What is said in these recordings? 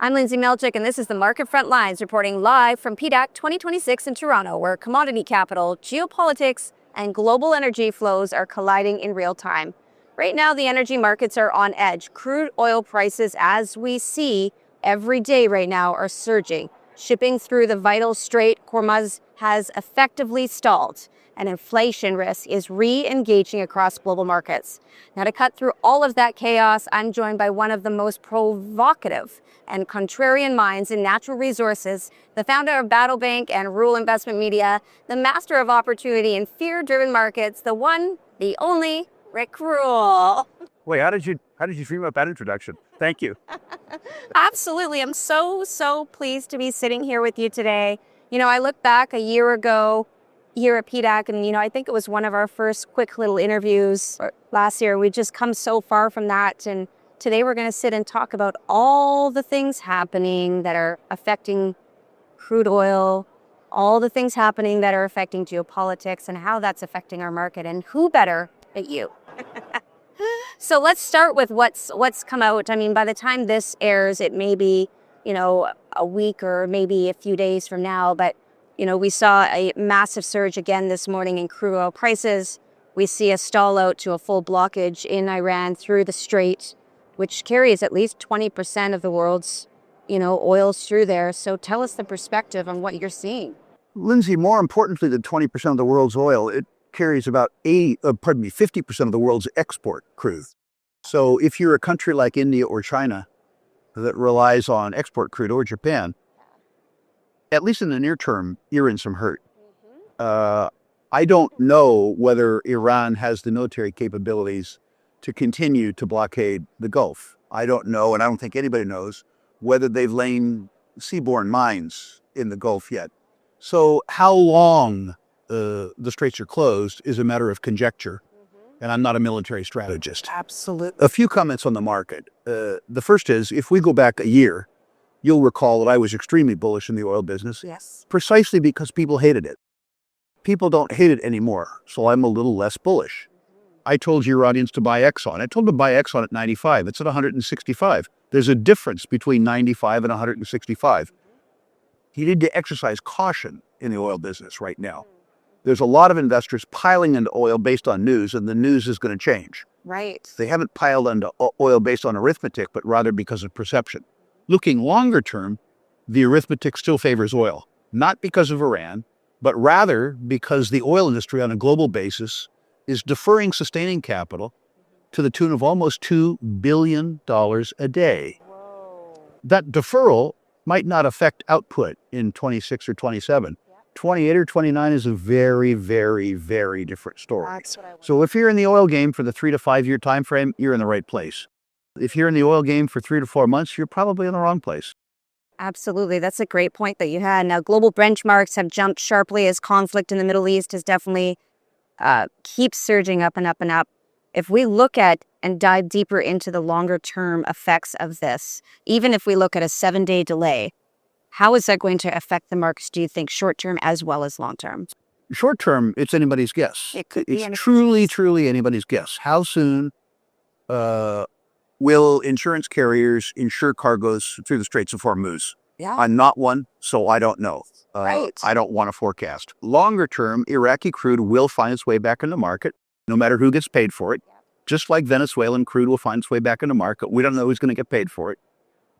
I'm Lyndsay Malchuk, and this is the Market Front Lines reporting live from PDAC 2026 in Toronto, where commodity capital, geopolitics, and global energy flows are colliding in real time. Right now, the energy markets are on edge. Crude oil prices, as we see every day right now, are surging. Shipping through the vital Strait of Hormuz has effectively stalled, and inflation risk is re-engaging across global markets. Now, to cut through all of that chaos, I'm joined by one of the most provocative and contrarian minds in natural resources, the founder of Battle Bank and Rural Investment Media, the master of opportunity in fear-driven markets, the one, the only, Rick Rule. Wait, how did you dream up that introduction? Thank you. Absolutely. I'm so pleased to be sitting here with you today. You know, I look back a year ago here at PDAC, and I think it was one of our first quick little interviews last year. We'd just come so far from that, and today we're going to sit and talk about all the things happening that are affecting crude oil, all the things happening that are affecting geopolitics, and how that's affecting our market. And who better than you? So let's start with what's come out. I mean, by the time this airs, it may be, a week or maybe a few days from now. But, we saw a massive surge again this morning in crude oil prices. We see a stall out to a full blockage in Iran through the Strait, which carries at least 20% of the world's, oils through there. So tell us the perspective on what you're seeing. Lyndsay, more importantly than 20% of the world's oil, it carries about 50% of the world's export crude. So if you're a country like India or China that relies on export crude, or Japan, at least in the near term, you're in some hurt. I don't know whether Iran has the military capabilities to continue to blockade the Gulf. I don't know, and I don't think anybody knows, whether they've laid seaborne mines in the Gulf yet. So how long the straits are closed is a matter of conjecture, and I'm not a military strategist. Absolutely. A few comments on the market. The first is, if we go back a year, you'll recall that I was extremely bullish in the oil business. Yes. Precisely because people hated it. People don't hate it anymore, so I'm a little less bullish. I told your audience to buy Exxon. I told them to buy Exxon at 95. It's at 165. There's a difference between 95 and 165. You need to exercise caution in the oil business right now. There's a lot of investors piling into oil based on news, and the news is going to change. Right. They haven't piled into oil based on arithmetic, but rather because of perception. Looking longer term, the arithmetic still favors oil, not because of Iran, but rather because the oil industry on a global basis is deferring sustaining capital to the tune of almost $2 billion a day. Whoa. That deferral might not affect output in 26 or 27. 28 or 29 is a very, very, very different story. So if you're in the oil game for the 3 to 5 year time frame, you're in the right place. If you're in the oil game for 3 to 4 months, you're probably in the wrong place. Absolutely. That's a great point that you had. Now, global benchmarks have jumped sharply as conflict in the Middle East has definitely keeps surging up and up and up. If we look at and dive deeper into the longer term effects of this, even if we look at a 7-day delay, how is that going to affect the markets, do you think, short term as well as long term? Short term, it's anybody's guess. It could be It's truly anybody's guess. How soon will insurance carriers insure cargoes through the Straits of Hormuz? Yeah. I'm not one, so I don't know. Right. I don't want to forecast. Longer term, Iraqi crude will find its way back in the market, no matter who gets paid for it. Just like Venezuelan crude will find its way back in the market. We don't know who's going to get paid for it.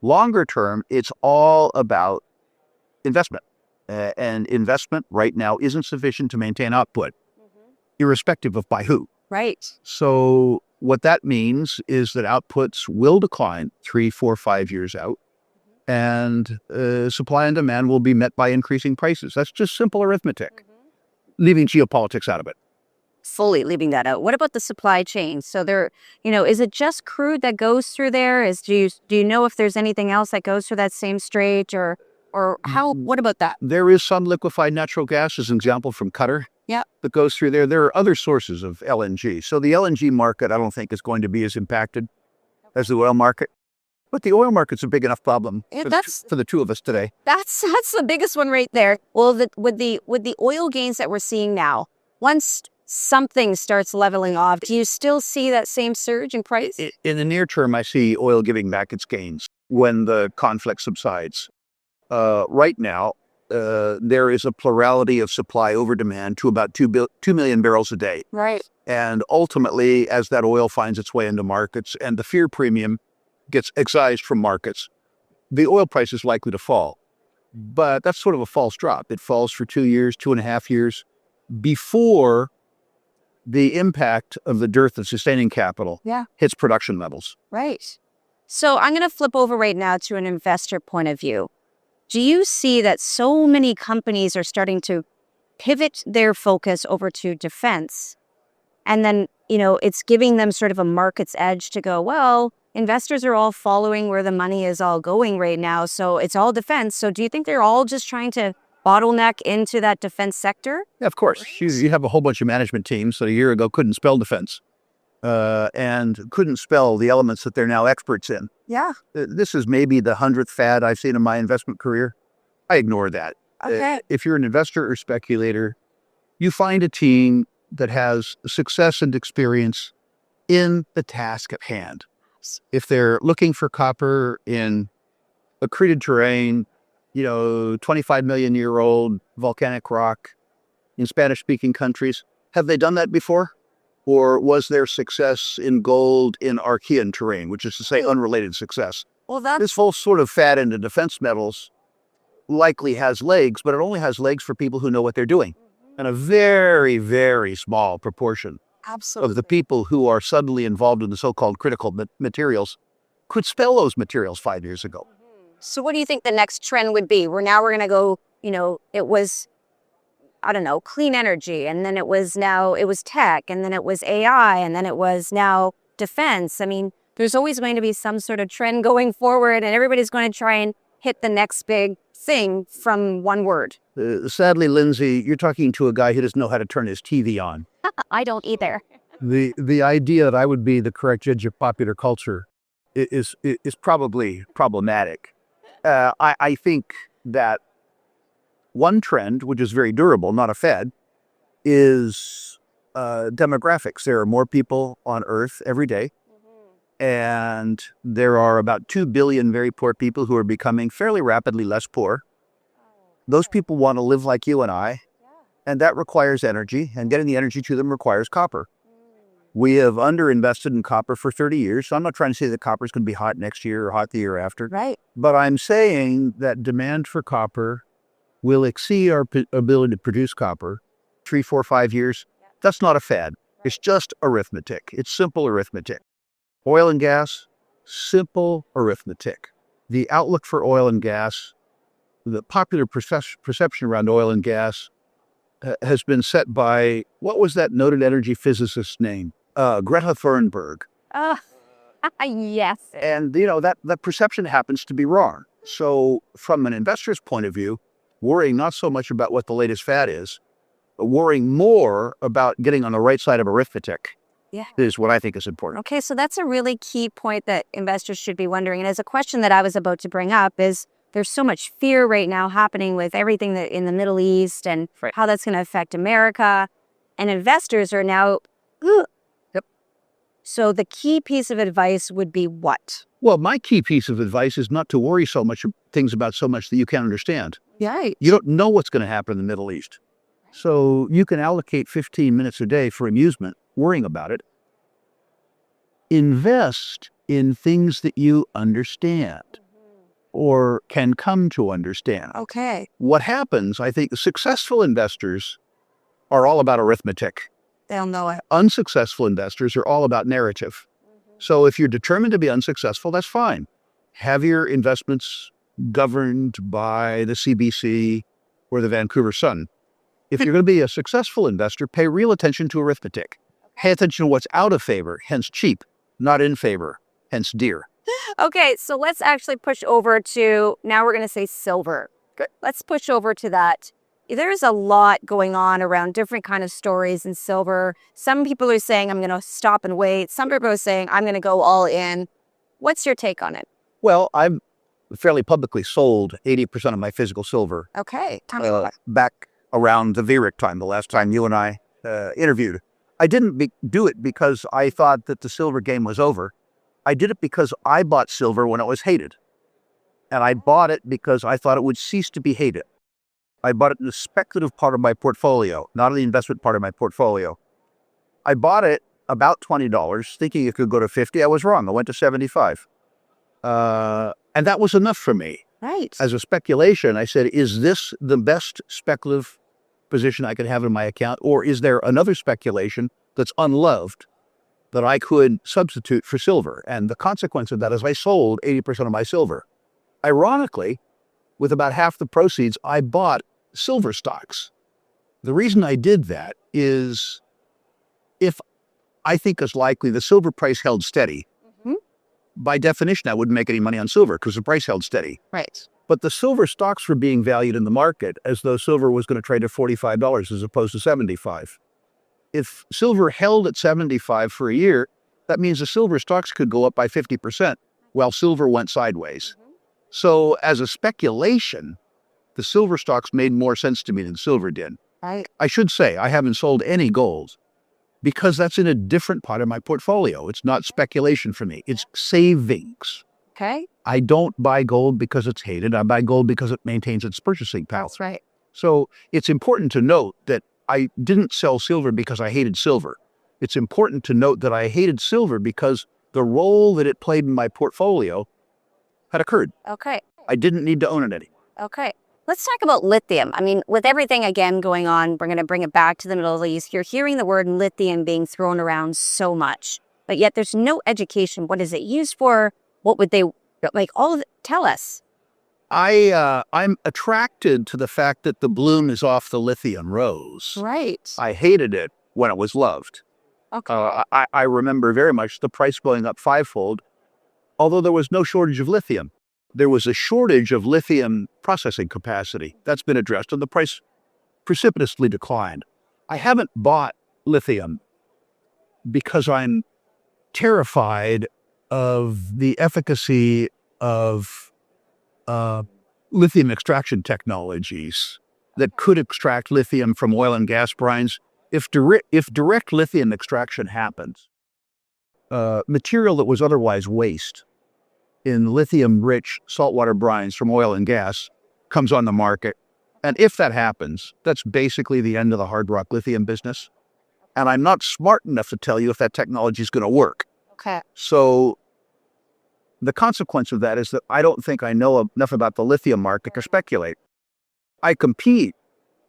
Longer term, it's all about investment. And investment right now isn't sufficient to maintain output, irrespective of by who. Right. So what that means is that outputs will decline 3, 4, 5 years out, and supply and demand will be met by increasing prices. That's just simple arithmetic, leaving geopolitics out of it. Fully leaving that out. What about the supply chain? So there, is it just crude that goes through there? Do you know if there's anything else that goes through that same strait, or how? What about that? There is some liquefied natural gas, as an example, from Qatar. Yeah. That goes through there. There are other sources of LNG. So the LNG market, I don't think, is going to be as impacted as the oil market. But the oil market's a big enough problem for the two of us today. That's the biggest one right there. Well, with the oil gains that we're seeing now, once something starts leveling off, do you still see that same surge in price? In the near term, I see oil giving back its gains. when the conflict subsides. Right now, there is a plurality of supply over demand to about 2 million barrels a day. Right. And ultimately, as that oil finds its way into markets and the fear premium gets excised from markets, the oil price is likely to fall. But that's sort of a false drop. It falls for 2 years, 2.5 years before the impact of the dearth of sustaining capital hits production levels. Right. So I'm going to flip over right now to an investor point of view. Do you see that so many companies are starting to pivot their focus over to defense? And then, it's giving them sort of a market's edge to go, well, investors are all following where the money is all going right now. So it's all defense. So do you think they're all just trying to bottleneck into that defense sector? Yeah, of course. You have a whole bunch of management teams that a year ago couldn't spell defense and couldn't spell the elements that they're now experts in. Yeah. This is maybe the 100th fad I've seen in my investment career. I ignore that. Okay. If you're an investor or speculator, you find a team that has success and experience in the task at hand. If they're looking for copper in accreted terrain, 25 million year old volcanic rock in Spanish-speaking countries, have they done that before? Or was their success in gold in Archean terrain, which is to say unrelated success? Well, This whole sort of fad into defense metals likely has legs, but it only has legs for people who know what they're doing. And a very, very small proportion of the people who are suddenly involved in the so-called critical materials could spell those materials 5 years ago. So what do you think the next trend would be? We're going to go, it was, I don't know, clean energy. And then it was tech. And then it was AI. And then it was now defense. I mean, there's always going to be some sort of trend going forward. And everybody's going to try and hit the next big thing from one word. Sadly, Lyndsay, you're talking to a guy who doesn't know how to turn his TV on. I don't either. The idea that I would be the correct judge of popular culture is probably problematic. I think that one trend, which is very durable, not a fad, is demographics. There are more people on Earth every day. And there are about 2 billion very poor people who are becoming fairly rapidly less poor. Those people want to live like you and I, and that requires energy, and getting the energy to them requires copper. We have underinvested in copper for 30 years, so I'm not trying to say that copper is going to be hot next year or hot the year after. Right. But I'm saying that demand for copper will exceed our ability to produce copper 3, 4, 5 years. That's not a fad. It's just arithmetic. It's simple arithmetic. Oil and gas, simple arithmetic. The outlook for oil and gas, the popular perception around oil and gas has been set by, what was that noted energy physicist's name? Greta Thunberg. Yes. And, that perception happens to be wrong. So from an investor's point of view, worrying not so much about what the latest fad is, but worrying more about getting on the right side of arithmetic is what I think is important. Okay, so that's a really key point that investors should be wondering. And as a question that I was about to bring up is, there's so much fear right now happening with everything that in the Middle East and how that's going to affect America. And investors are now, Yep. So the key piece of advice would be what? Well, my key piece of advice is not to worry so much things about so much that you can't understand. Right. You don't know what's going to happen in the Middle East. So you can allocate 15 minutes a day for amusement, worrying about it. Invest in things that you understand or can come to understand. Okay. What happens, I think, successful investors are all about arithmetic. They'll know it. Unsuccessful investors are all about narrative. So if you're determined to be unsuccessful, that's fine. Have your investments governed by the CBC or the Vancouver Sun. If you're going to be a successful investor, pay real attention to arithmetic. Pay attention to what's out of favor, hence cheap, not in favor, hence dear. Okay, so let's actually push over to, now we're going to say silver. Okay. Let's push over to that. There's a lot going on around different kind of stories in silver. Some people are saying, I'm going to stop and wait. Some people are saying, I'm going to go all in. What's your take on it? Well, I've fairly publicly sold 80% of my physical silver. Okay. Back around the VRIC time, the last time you and I interviewed. I didn't do it because I thought that the silver game was over. I did it because I bought silver when it was hated. And I bought it because I thought it would cease to be hated. I bought it in the speculative part of my portfolio, not in the investment part of my portfolio. I bought it about $20, thinking it could go to 50. I was wrong. I went to 75. And that was enough for me. Right. As a speculation, I said, is this the best speculative position I could have in my account? Or is there another speculation that's unloved that I could substitute for silver? And the consequence of that is I sold 80% of my silver. Ironically, with about half the proceeds, I bought silver stocks. The reason I did that is if I think it's likely the silver price held steady, by definition, I wouldn't make any money on silver because the price held steady. Right. But the silver stocks were being valued in the market as though silver was going to trade at $45 as opposed to 75. If silver held at 75 for a year, that means the silver stocks could go up by 50% while silver went sideways. So as a speculation, the silver stocks made more sense to me than silver did. Right. I should say I haven't sold any gold because that's in a different part of my portfolio. It's not speculation for me. It's savings. Okay. I don't buy gold because it's hated. I buy gold because it maintains its purchasing power. That's right. So it's important to note that I didn't sell silver because I hated silver. It's important to note that I hated silver because the role that it played in my portfolio had occurred. Okay. I didn't need to own it anymore. Okay. Let's talk about lithium. I mean, with everything again going on, we're going to bring it back to the Middle East. You're hearing the word lithium being thrown around so much, but yet there's no education. What is it used for? What would they like? All of it. Tell us. I'm attracted to the fact that the bloom is off the lithium rose. Right. I hated it when it was loved. Okay. I remember very much the price going up fivefold, although there was no shortage of lithium. There was a shortage of lithium processing capacity. That's been addressed, and the price precipitously declined. I haven't bought lithium because I'm terrified of the efficacy of lithium extraction technologies that could extract lithium from oil and gas brines. If direct lithium extraction happens, material that was otherwise waste in lithium-rich saltwater brines from oil and gas comes on the market. And if that happens, that's basically the end of the hard rock lithium business. And I'm not smart enough to tell you if that technology is going to work. Okay. So the consequence of that is that I don't think I know enough about the lithium market to speculate. I compete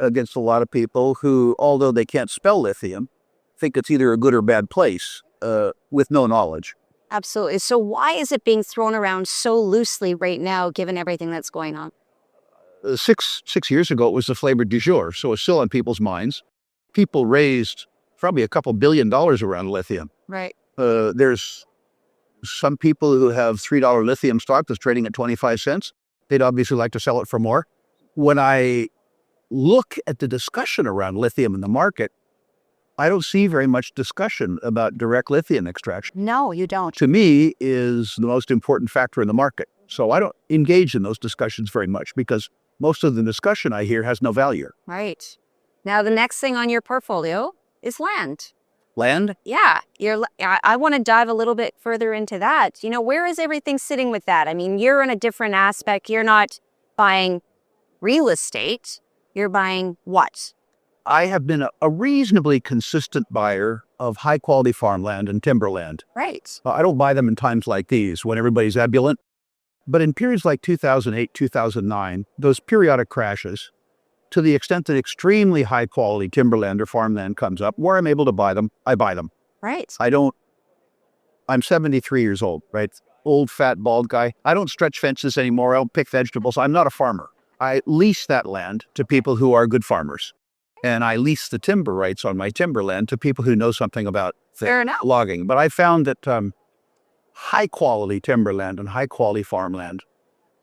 against a lot of people who, although they can't spell lithium, think it's either a good or bad place with no knowledge. Absolutely. So why is it being thrown around so loosely right now, given everything that's going on? 6 years ago, it was the flavor du jour, so it's still on people's minds. People raised probably a couple $1 billion around lithium. Right. There's some people who have $3 lithium stock that's trading at 25 cents. They'd obviously like to sell it for more. When I look at the discussion around lithium in the market, I don't see very much discussion about direct lithium extraction. No, you don't. To me, is the most important factor in the market. So I don't engage in those discussions very much because most of the discussion I hear has no value. Right. Now, the next thing on your portfolio is land. Land? Yeah. I want to dive a little bit further into that. You know, where is everything sitting with that? I mean, you're in a different aspect. You're not buying real estate. You're buying what? I have been a reasonably consistent buyer of high-quality farmland and timberland. Right. I don't buy them in times like these when everybody's ebullient. But in periods like 2008, 2009, those periodic crashes, to the extent that extremely high-quality timberland or farmland comes up, where I'm able to buy them, I buy them. Right. I'm 73 years old, right? Old, fat, bald guy. I don't stretch fences anymore. I don't pick vegetables. I'm not a farmer. I lease that land to people who are good farmers. And I lease the timber rights on my timberland to people who know something about Fair enough. logging. But I found that high-quality timberland and high-quality farmland,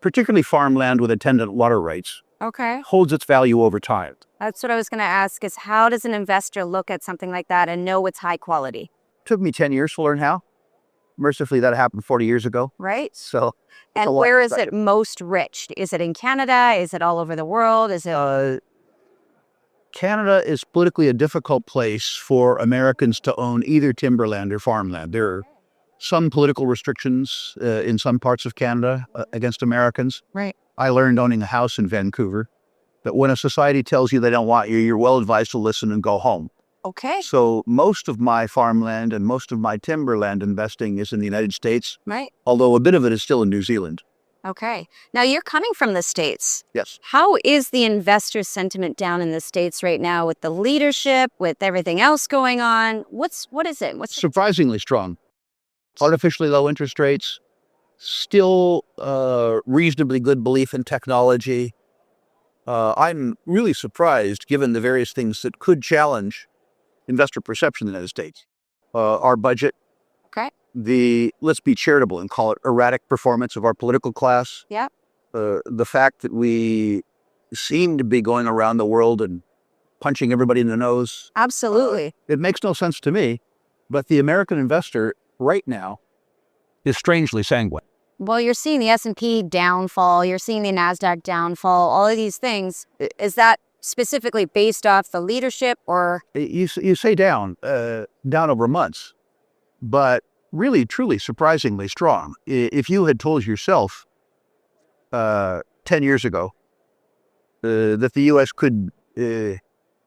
particularly farmland with attendant water rights, Okay. holds its value over time. That's what I was going to ask is how does an investor look at something like that and know it's high quality? Took me 10 years to learn how. Mercifully, that happened 40 years ago. Right. So, And where is it most rich? Is it in Canada? Is it all over the world? Is it? Canada is politically a difficult place for Americans to own either timberland or farmland. There are some political restrictions in some parts of Canada against Americans. Right. I learned owning a house in Vancouver that when a society tells you they don't want you, you're well advised to listen and go home. Okay. So most of my farmland and most of my timberland investing is in the United States, Right. although a bit of it is still in New Zealand. Okay. Now you're coming from the States. Yes. How is the investor sentiment down in the States right now with the leadership, with everything else going on? What is it? Surprisingly strong. Artificially low interest rates, still reasonably good belief in technology. I'm really surprised, given the various things that could challenge investor perception in the United States. Our budget, Okay. let's be charitable and call it erratic performance of our political class. Yeah. The fact that we seem to be going around the world and punching everybody in the nose. Absolutely. It makes no sense to me, but the American investor right now is strangely sanguine. Well, you're seeing the S&P downfall, you're seeing the NASDAQ downfall, all of these things. Is that specifically based off the leadership or? You say down over months, but really, truly, surprisingly strong. If you had told yourself 10 years ago that the U.S. could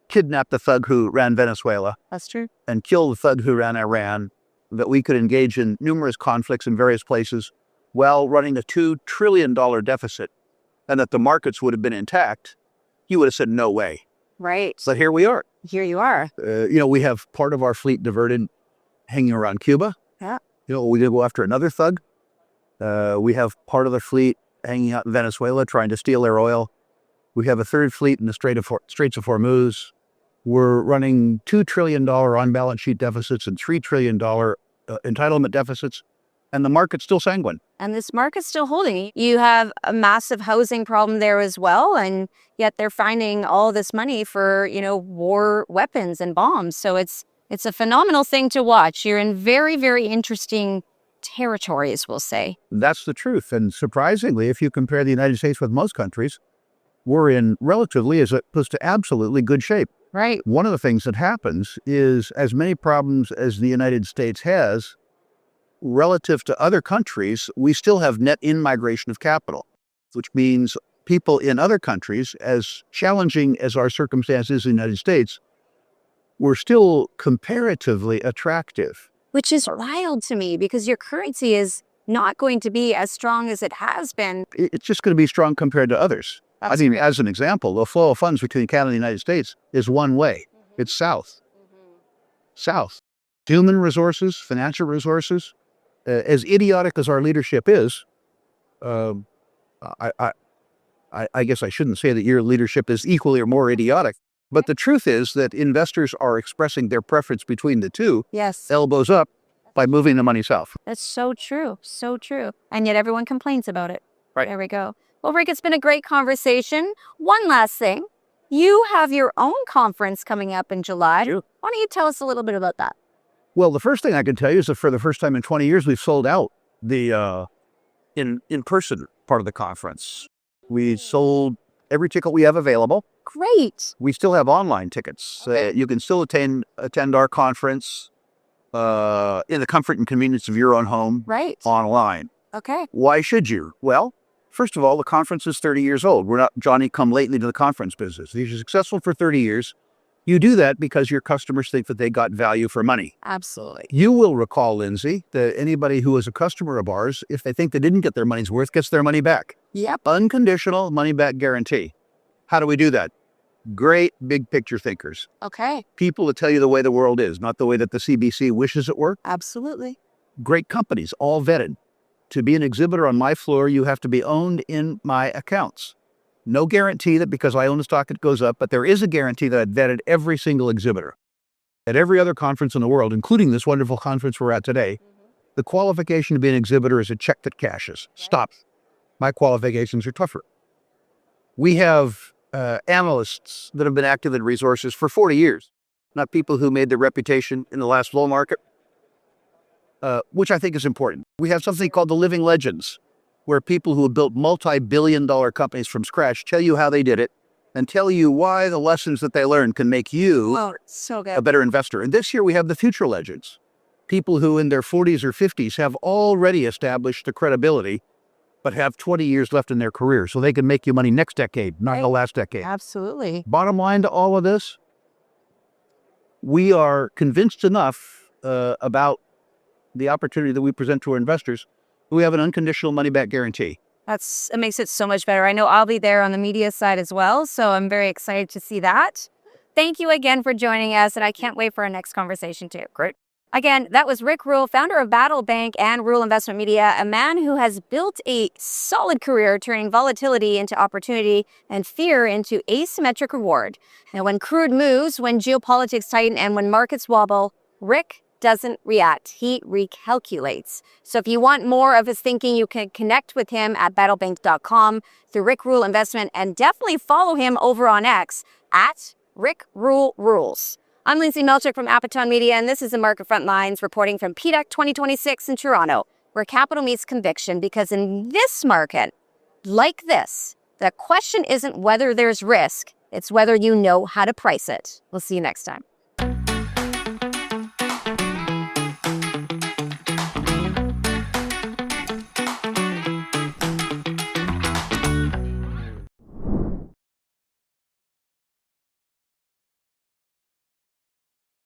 kidnap the thug who ran Venezuela That's true. and kill the thug who ran Iran, that we could engage in numerous conflicts in various places while running a $2 trillion deficit, and that the markets would have been intact, you would have said, no way. Right. But here we are. Here you are. We have part of our fleet diverted hanging around Cuba. Yeah. We did go after another thug. We have part of the fleet hanging out in Venezuela trying to steal their oil. We have a third fleet in the Straits of Hormuz. We're running $2 trillion on-balance sheet deficits and $3 trillion entitlement deficits, and the market's still sanguine. And this market's still holding. You have a massive housing problem there as well, and yet they're finding all this money for, war weapons and bombs. So it's a phenomenal thing to watch. You're in very, very interesting territories, we'll say. That's the truth. And surprisingly, if you compare the United States with most countries, we're in relatively, as opposed to absolutely, good shape. Right. One of the things that happens is as many problems as the United States has, relative to other countries, we still have net in-migration of capital, which means people in other countries, as challenging as our circumstances in the United States, we're still comparatively attractive. Which is wild to me because your currency is not going to be as strong as it has been. It's just going to be strong compared to others. That's great. Great. As an example, the flow of funds between Canada and the United States is one way. Mm-hmm. It's south. Mm-hmm. South. Human resources, financial resources. As idiotic as our leadership is, I guess I shouldn't say that your leadership is equally or more idiotic, but the truth is that investors are expressing their preference between the two, Yes. elbows up, by moving the money south. That's so true. So true. And yet everyone complains about it. Right. There we go. Well, Rick, it's been a great conversation. One last thing. You have your own conference coming up in July. Sure. Why don't you tell us a little bit about that? Well, the first thing I can tell you is that for the first time in 20 years, we've sold out the in-person part of the conference. We sold every ticket we have available. Great. We still have online tickets. Okay. You can still attend our conference in the comfort and convenience of your own home. Right. Online. Okay. Why should you? Well, first of all, the conference is 30 years old. We're not Johnny-come-lately to the conference business. If you're successful for 30 years, you do that because your customers think that they got value for money. Absolutely. You will recall, Lyndsay, that anybody who is a customer of ours, if they think they didn't get their money's worth, gets their money back. Yep. Unconditional money-back guarantee. How do we do that? Great big picture thinkers. Okay. People that tell you the way the world is, not the way that the CBC wishes it were. Absolutely. Great companies, all vetted. To be an exhibitor on my floor, you have to be owned in my accounts. No guarantee that because I own the stock it goes up, but there is a guarantee that I've vetted every single exhibitor. At every other conference in the world, including this wonderful conference we're at today, the qualification to be an exhibitor is a check that cashes. Stop. My qualifications are tougher. We have analysts that have been active in resources for 40 years, not people who made their reputation in the last bull market, which I think is important. We have something called the living legends, where people who have built multi-billion-dollar companies from scratch tell you how they did it and tell you why the lessons that they learned can make you so good. a better investor. And this year we have the future legends. people who in their 40s or 50s have already established the credibility, but have 20 years left in their career. So they can make you money next decade, not the last decade. Absolutely. Bottom line to all of this, we are convinced enough about the opportunity that we present to our investors. We have an unconditional money-back guarantee. It makes it so much better. I know I'll be there on the media side as well, so I'm very excited to see that. Thank you again for joining us, and I can't wait for our next conversation too. Great. Again, that was Rick Rule, founder of Battle Bank and Rule Investment Media, a man who has built a solid career turning volatility into opportunity and fear into asymmetric reward. Now, when crude moves, when geopolitics tighten, and when markets wobble, Rick doesn't react. He recalculates. So if you want more of his thinking, you can connect with him at battlebank.com through Rick Rule Investment, and definitely follow him over on X at Rick Rule Rules. I'm Lyndsay Malchuk from Appeton Media, and this is the Market Frontlines reporting from PDAC 2026 in Toronto, where capital meets conviction, because in this market, like this, the question isn't whether there's risk, it's whether you know how to price it. We'll see you next time.